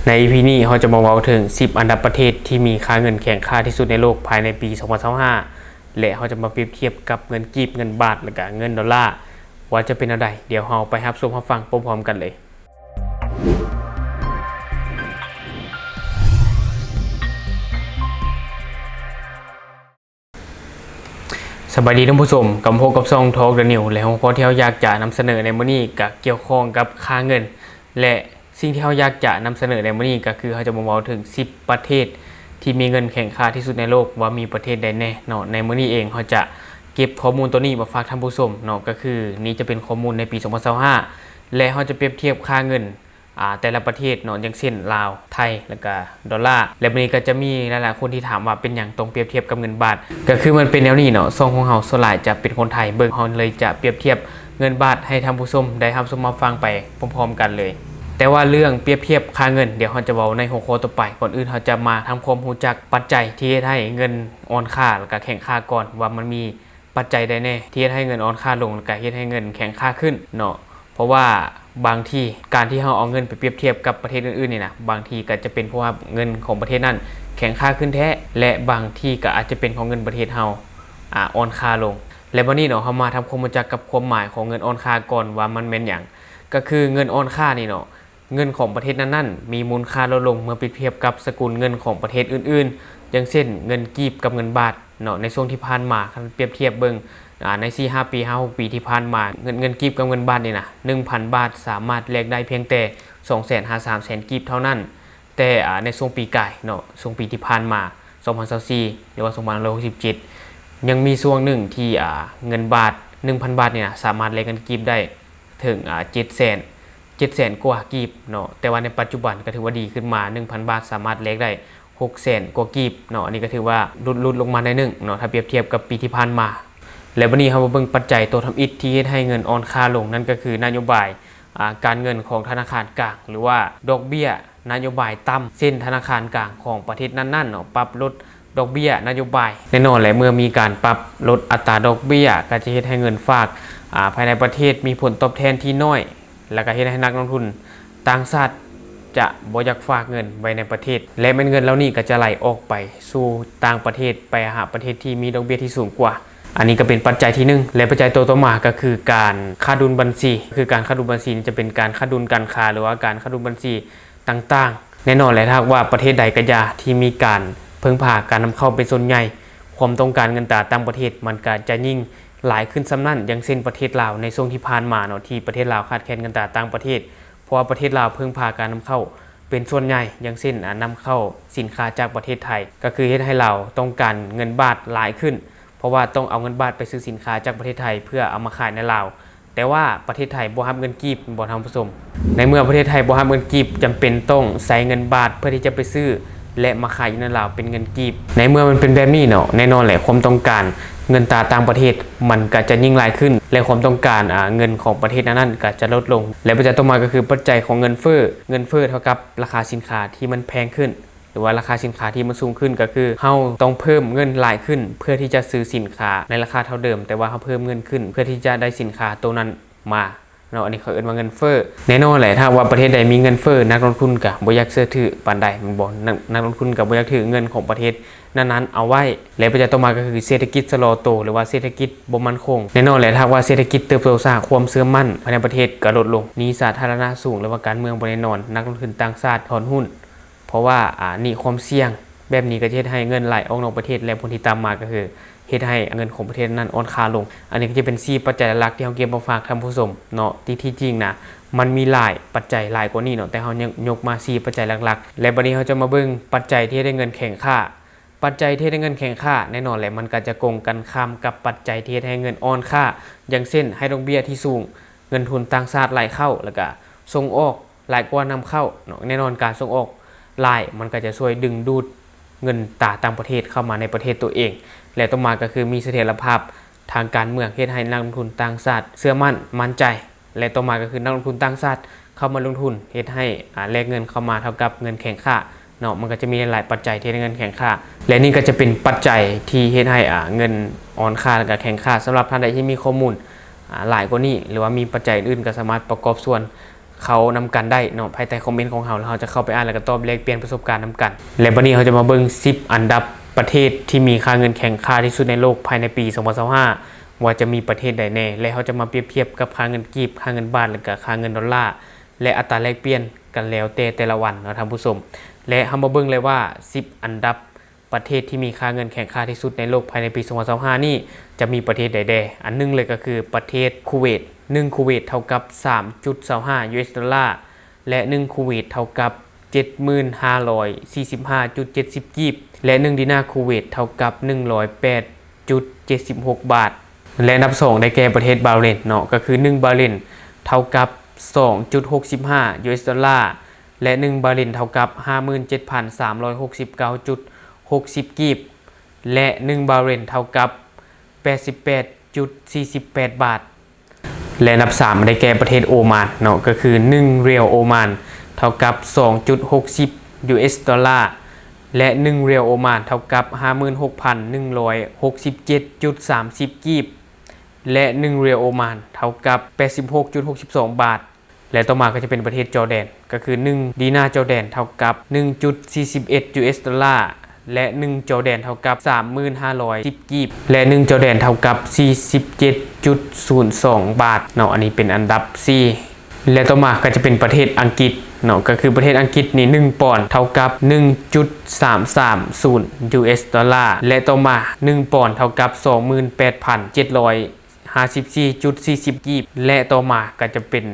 ใน EP นี้เราจะมาเว้าถึง10อันดับประเทศที่มีค่าเงินแข่งค่าที่สุดในโลกภายในปี2025และเราจะมาเปรียบเทียบกับเงินกีบเงินบาทและก็เงินดอลลาร์ว่าจะเป็นอะไรเดี๋ยวเราไปรับชมรับฟังพร้อมๆกันเลยสวัสดีท่านผู้ชมกับพบกับช่อง Talk The News และหัวข้อที่เราอยากจะนำเสนอในมื้อนี้ก็เกี่ยวข้องกับค่าเงินและสิ่งที่เราอยากจะนำเสนอในมื้อนี้ก็คือเราจะมาเว้าถึง10ประเทศที่มีเงินแข่งค่าที่สุดในโลกว่ามีประเทศใดแน่เนาะในมื้อนี้เองเราจะเก็บข้อมูลตัวนี้มาฝากท่านผู้ชมเนาะก็คือนี้จะเป็นข้อมูลในปี2025และเราจะเปรียบเทียบค่าเงินแต่ละประเทศเนาะอย่างเช่นลาวไทยแล้วก็ดอลลาร์และวันนี้ก็จะมีหลายๆคนที่ถามว่าเป็นอย่างตรงเปรียบเทียบกับเงินบาทก็คือมันเป็นแนวนี้เนาะช่องของเราส่วนหลายจะเป็นคนไทยเบิ่งเราเลยจะเปรียบเทียบเงินบาทให้ท่านผู้ชมได้รับชมมาฟังไปพร้อมๆกันเลยแต่ว่าเรื่องเปรียบเทียบค่าเงินเดี๋ยวเราจะเว้าในหัวข้อต่อไปก่อนอื่นเราจะมาทำความรู้จักปัจจัยที่เฮ็ดให้เงินอ่อนค่าแล้วก็แข็งค่าก่อนว่ามันมีปัจจัยใดแน่ที่เฮ็ดให้เงินอ่อนค่าลงแล้วก็เฮ็ดให้เงินแข็งค่าขึ้นเนาะเพราะว่าบางที่การที่เราเอาเงินไปเปรียบเทียบกับประเทศอื่นๆนี่นะบางทีก็จะเป็นเพราะว่าเงินของประเทศนั้นแข็งค่าขึ้นแท้และบางที่ก็อาจจะเป็นของเงินประเทศเราอ่อนค่าลงและวันนี้เนาะเรามาทำความรู้จักกับความหมายของเงินอ่อนค่าก่อนว่ามันเป็นหยังก็คือเงินอ่อนค่านี่เนาะเงินของประเทศนั้นๆมีมูลค่าลดลงเมื่อเปรียบเทียบกับสกุลเงินของประเทศอื่นๆอย่างเช่นเงินกีบกับเงินบาทเนาะในช่วงที่ผ่านมาคันเปรียบเทียบเบิ่งใน 4-5 ปี 5-6 ปีที่ผ่านมาเงินกีบกับเงินบาทนี่นะ 1,000 บาทสามารถแลกได้เพียงแต่ 250,000 กีบเท่านั้นแต่ในช่วงปีกายเนาะช่วงปีที่ผ่านมา2024หรือว่า2567ยังมีช่วงหนึ่งที่เงินบาท 1,000 บาทนี่นะสามารถแลกเงินกีบได้ถึง700,000 กว่ากีบเนาะแต่ว่าในปัจจุบันก็ถือว่าดีขึ้นมา 1,000 บาทสามารถแลกได้ 600,000 กว่ากีบเนาะอันนี้ก็ถือว่าลดลงมาได้นึงเนาะถ้าเปรียบเทียบกับปีที่ผ่านมาและวันนี้เรามาเบิ่งปัจจัยตัวทำอิฐที่ให้เงินอ่อนค่าลงนั่นก็คือนโยบายการเงินของธนาคารกลางหรือว่าดอกเบี้ยนโยบายต่ำเส้นธนาคารกลางของประเทศนั้นๆเนาะปรับลดดอกเบี้ยนโยบายแน่นอนแหละเมื่อมีการปรับลดอัตราดอกเบี้ยก็จะเฮ็ดให้เงินฝากภายในประเทศมีผลตอบแทนที่น้อยแล้วก็เฮ็ดให้นักลงทุนต่างชาติจะบ่อยากฝากเงินไว้ในประเทศและเงินเหล่านี้ก็จะไหลออกไปสู่ต่างประเทศไปหาประเทศที่มีดอกเบี้ยที่สูงกว่าอันนี้ก็เป็นปัจจัยที่1และปัจจัยตัวต่อมาก็คือการขาดดุลบัญชีคือการขาดดุลบัญชีจะเป็นการขาดดุลการค้าหรือว่าการขาดดุลบัญชีต่างๆแน่นอนแหละถ้าว่าประเทศใดก็อย่าที่มีการพึ่งพาการนำเข้าเป็นส่วนใหญ่ความต้องการเงินตราต่างประเทศมันก็จะยิ่งหลายขึ้นซ้ำนั่นอย่างเช่นประเทศลาวในช่วงที่ผ่านมาเนาะที่ประเทศลาวขาดแคลนเงินตราต่างประเทศเพราะว่าประเทศลาวพึ่งพาการนำเข้าเป็นส่วนใหญ่อย่างเช่นนำเข้าสินค้าจากประเทศไทยก็คือเฮ็ดให้เราต้องการเงินบาทหลายขึ้นเพราะว่าต้องเอาเงินบาทไปซื้อสินค้าจากประเทศไทยเพื่อเอามาขายในลาวแต่ว่าประเทศไทยบ่รับเงินกีบบ่ทำผสมในเมื่อประเทศไทยบ่รับเงินกีบจำเป็นต้องใช้เงินบาทเพื่อที่จะไปซื้อและมาขายอยู่ในลาวเป็นเงินกีบในเมื่อมันเป็นแบบนี้เนาะแน่นอนแหละความต้องการเงินตราต่างประเทศมันก็จะยิ่งหลายขึ้นและความต้องการเงินของประเทศนั้นก็จะลดลงและปัจจัยต่อมาก็คือปัจจัยของเงินเฟ้อเท่ากับราคาสินค้าที่มันแพงขึ้นหรือว่าราคาสินค้าที่มันสูงขึ้นก็คือเฮาต้องเพิ่มเงินหลายขึ้นเพื่อที่จะซื้อสินค้าในราคาเท่าเดิมแต่ว่าเฮาเพิ่มเงินขึ้นเพื่อที่จะได้สินค้าตัวนั้นมาเนาะอันนี้เขาเรียกว่าเงินเฟ้อแน่นอนแหละถ้าว่าประเทศใดมีเงินเฟ้อนักลงทุนก็บ่อยากเชื่อถือปานใดมันบ่นักลงทุนก็บ่อยากถือเงินของประเทศนั้นๆเอาไว้และปัจจัยต่อมาก็คือเศรษฐกิจชะลอตัวหรือว่าเศรษฐกิจบ่มั่นคงแน่นอนแหละถ้าว่าเศรษฐกิจเติบโตช้าความเชื่อมั่นภายในประเทศก็ลดลงหนี้สาธารณะสูงหรือว่าการเมืองบ่แน่นอนนักลงทุนต่างชาติถอนหุ้นเพราะว่านี่ความเสี่ยงแบบนี้ก็จะเฮ็ดให้เงินไหลออกนอกประเทศและผลที่ตามมาก็คือเฮ็ดให้เงินของประเทศนั้นอ่อนค่าลงอันนี้ก็จะเป็น4ปัจจัยหลักที่เฮาเก็บมาฝากท่านผู้ชมเนาะที่จริงนะมันมีหลายปัจจัยหลายกว่านี้เนาะแต่เฮายังยกมา4ปัจจัยหลักๆและบัดนี้เฮาจะมาเบิ่งปัจจัยที่ได้เงินแข็งค่าปัจจัยที่ได้เงินแข็งค่าแน่นอนแหละมันก็จะโกงกันข้ามกับปัจจัยที่ให้เงินอ่อนค่าอย่างเช่นให้ดอกเบี้ยที่สูงเงินทุนต่างชาติไหลเข้าแล้วก็ส่งออกหลายกว่านำเข้าเนาะแน่นอนการส่งออกหลายมันก็จะช่วยดึงดูดเงินตราต่างประเทศเข้ามาในประเทศตัวเองและต่อมาก็คือมีเสถียรภาพทางการเมืองเฮ็ดให้นักลงทุนต่างชาติเชื่อมั่นใจและต่อมาก็คือนักลงทุนต่างชาติเข้ามาลงทุนเฮ็ดให้แลกเงินเข้ามาเท่ากับเงินแข็งค่าเนาะมันก็จะมีหลายปัจจัยที่ให้เงินแข็งค่าและนี่ก็จะเป็นปัจจัยที่เฮ็ดให้เงินอ่อนค่าและก็แข็งค่าสำหรับท่านใดที่มีข้อมูลหลายกว่านี้หรือว่ามีปัจจัยอื่นก็สามารถประกอบส่วน เขานำกันได้เนาะภายใต้คอมเมนต์ของเราจะเข้าไปอ่านแล้วก็ตอบแลกเปลี่ยนประสบการณ์นำกันและวันนี้เขาจะมาเบิ่ง10อันดับประเทศที่มีค่าเงินแข่งค่าที่สุดในโลกภายในปี2025ว่าจะมีประเทศใดแน่และเขาจะมาเปรียบเทียบกับค่าเงินกีบค่าเงินบาทและก็ค่าเงินดอลลาร์และอัตราแลกเปลี่ยนกันแล้วแต่ละวันนะท่านผู้ชมและเฮามาเบิ่งเลยว่า10อันดับประเทศที่มีค่าเงินแข่งค่าที่สุดในโลกภายในปี2025นี่จะมีประเทศใดๆอันนึงเลยก็คือประเทศคูเวต1คูเวตเท่ากับ 3.25 US ดอลลาร์และ1คูเวตเท่ากับ 7,545.70 กีบและ1ดินาร์คูเวตเท่ากับ 108.76 บาทและอันดับ2ได้แก่ประเทศบาห์เรนเนาะก็คือ1บาห์เรนเท่ากับ 2.65 US ดอลลาร์และ1บาห์เรนเท่ากับ 57,369.60 กีบและ1บาห์เรนเท่ากับ 88.48 บาทและอันดับ3ได้แก่ประเทศโอมานเนาะก็คือ1เรียลโอมานเท่ากับ 2.60 US ดอลลาร์และ1เรียลโอมานเท่ากับ 56,167.30 กีบและ1เรียลโอมานเท่ากับ 86.62 บาทและต่อมาก็จะเป็นประเทศจอร์แดนก็คือ1ดีนาร์จอร์แดนเท่ากับ 1.41 US ดอลลาร์และ1จอร์แดนเท่ากับ 3,510 กีบและ1จอร์แดนเท่ากับ 47.02 บาทเนาะอันนี้เป็นอันดับ4และต่อมาก็จะเป็นประเทศอังกฤษเนาะก็คือประเทศอังกฤษนี่1ปอนด์เท่ากับ 1.330 US ดอลลาร์และต่อมา1ปอนด์เท่ากับ 28,754.40 กีบและต่อมาก็จะเป็น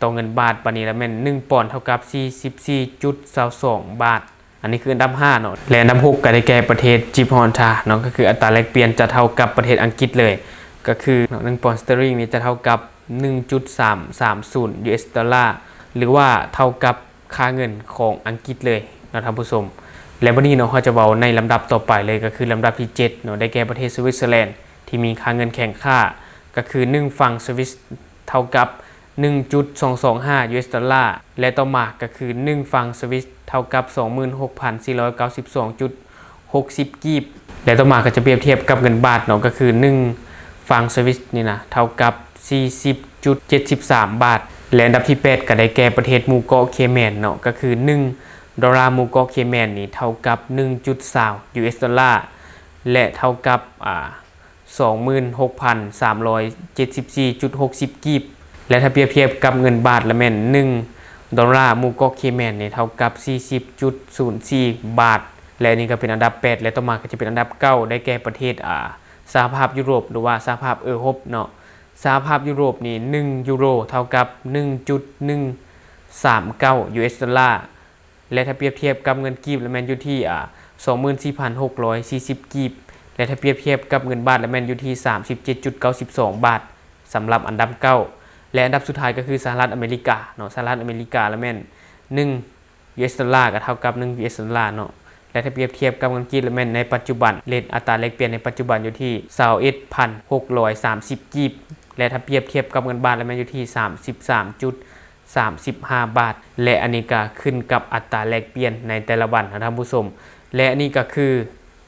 ต่อเงินบาทปานนี้แล้วแม่น1ปอนด์เท่ากับ 44.22 บาทอันนี้คืออันดับ5เนาะและอันดับ6ก็ได้แก่ประเทศจิบรอลตาร์เนาะก็คืออัตราแลกเปลี่ยนจะเท่ากับประเทศอังกฤษเลยก็คือ1ปอนด์สเตอริงนี่จะเท่ากับ 1.330 US ดอลลาร์หรือว่าเท่ากับค่าเงินของอังกฤษเลยนะท่านผู้ชมและวันนี้เนาะเราจะเว้าในลำดับต่อไปเลยก็คือลำดับที่7เนาะได้แก่ประเทศสวิตเซอร์แลนด์ที่มีค่าเงินแข่งค่าก็คือ1ฟังสวิสเท่ากับ 1.225 US ดอลลาร์และต่อมาก็คือ1ฟังสวิสเท่ากับ 26,492.60 กีบและต่อมาก็จะเปรียบเทียบกับเงินบาทเนาะก็คือ1ฟังสวิสนี่นะเท่ากับ 40.73 บาทและอันดับที่8ก็ได้แก่ประเทศหมู่เกาะเคแมนเนาะก็คือ1ดอลลาร์หมู่เกาะเคแมนนี่เท่ากับ 1.20 US ดอลลาร์และเท่ากับ26,374.60 กีบและถ้าเปรียบเทียบกับเงินบาทละแม่น1ดอลลาร์หมู่เกาะเคแมนนี่เท่ากับ 40.04 บาทและนี่ก็เป็นอันดับ8และต่อมาก็จะเป็นอันดับ9ได้แก่ประเทศสหภาพยุโรปหรือว่าสหภาพเออโรปเนาะสหภาพยุโรปนี่1ยูโรเท่ากับ 1.139 US ดอลลาร์และถ้าเปรียบเทียบกับเงินกีบละแม่นอยู่ที่24,640 กีบและถ้าเปรียบเทียบกับเงินบาทละแม่นอยู่ที่ 37.92 บาทสำหรับอันดับ9และอันดับสุดท้ายก็คือสหรัฐอเมริกาเนาะสหรัฐอเมริกาละแม่น1 US ดอลลาร์ก็เท่ากับ1 US ดอลลาร์เนาะและถ้าเปรียบเทียบกับเงินกีบละแม่นในปัจจุบันเรทอัตราแลกเปลี่ยนในปัจจุบันอยู่ที่ 21,630 กีบและถ้าเปรียบเทียบกับเงินบาทละแม่นอยู่ที่ 33.35 บาทและอันนี้ก็ขึ้นกับอัตราแลกเปลี่ยนในแต่ละวันนะท่านผู้ชมและอันนี้ก็คือ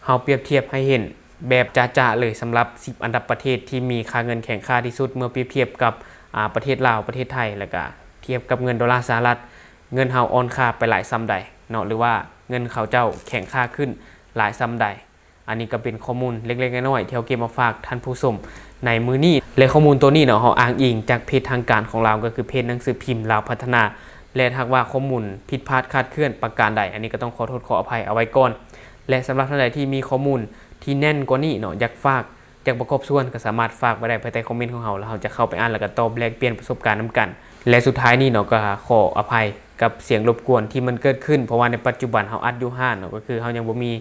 เฮาเปรียบเทียบให้เห็นแบบจ้าๆเลยสำหรับ10อันดับประเทศที่มีค่าเงินแข่งค่าที่สุดเมื่อเปรียบเทียบกับประเทศลาวประเทศไทยแล้วก็เทียบกับเงินดอลลาร์สหรัฐเงินเฮาอ่อนค่าไปหลายซ้ำใดเนาะหรือว่าเงินเขาเจ้าแข่งค่าขึ้นหลายซ้ำใดอันนี้ก็เป็นข้อมูลเล็กๆน้อยๆที่เฮาเก็บมาฝากท่านผู้ชมในมื้อนี้และข้อมูลตัวนี้เนาะเฮาอ้างอิงจากเพจทางการของเราก็คือเพจหนังสือพิมพ์ลาวพัฒนาและหากว่าข้อมูลผิดพลาดคลาดเคลื่อนประการใดอันนี้ก็ต้องขอโทษขออภัยเอาไว้ก่อนและสำหรับท่านใดที่มีข้อมูลที่แน่นกว่านี้เนาะอยากฝากอยากประกอบส่วนก็สามารถฝากไว้ได้ภายใต้คอมเมนต์ของเราแล้วเราจะเข้าไปอ่านแล้วก็ตอบแลกเปลี่ยนประสบการณ์นำกันและสุดท้ายนี้เนาะก็ขออภัยกับเสียงรบกวนที่มันเกิดขึ้นเพราะว่าในปัจจุบันเราอัดอยู่ห้านเนาะก็คือเรายังบ่มี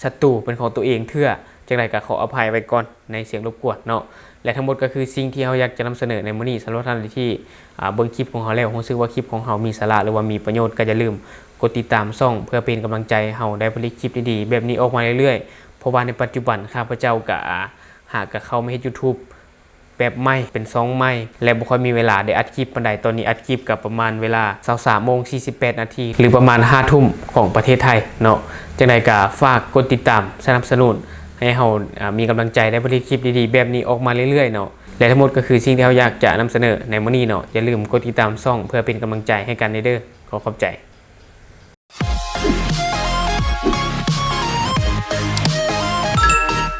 ศัตรูเป็นของตัวเองเทื่อจังไดก็ขออภัยไว้ก่อนในเสียงรบกวนเนาะและทั้งหมดก็คือสิ่งที่เราอยากจะนำเสนอในมื้อนี้สำหรับท่านที่เบิ่งคลิปของเราแล้วรู้สึกว่าคลิปของเรามีสาระหรือว่ามีประโยชน์ก็อย่าลืมกดติดตามช่องเพื่อเป็นกำลังใจให้เราได้ผลิตคลิปดีๆแบบนี้ออกมาเรื่อยๆเพราะว่าในปัจจุบันข้าพเจ้าก็หากเข้ามาเฮ็ด YouTube แบบใหม่เป็น2ใหม่และบ่ค่อยมีเวลาได้อัดคลิปปานใดตอนนี้อัดคลิปกับประมาณเวลา 23:48 นาทีหรือประมาณ 5 ทุ่มของประเทศไทยเนาะจังไดก็ฝากกดติดตามสนับสนุนให้เรามีกำลังใจได้ผลิตคลิปดีๆแบบนี้ออกมาเรื่อยๆเนาะ และทั้งหมดก็คือสิ่งที่เราอยากจะนำเสนอในมื้อนี้เนาะอย่าลืมกดติดตามช่องเพื่อเป็นกำลังใจให้กันเด้อขอขอบใจ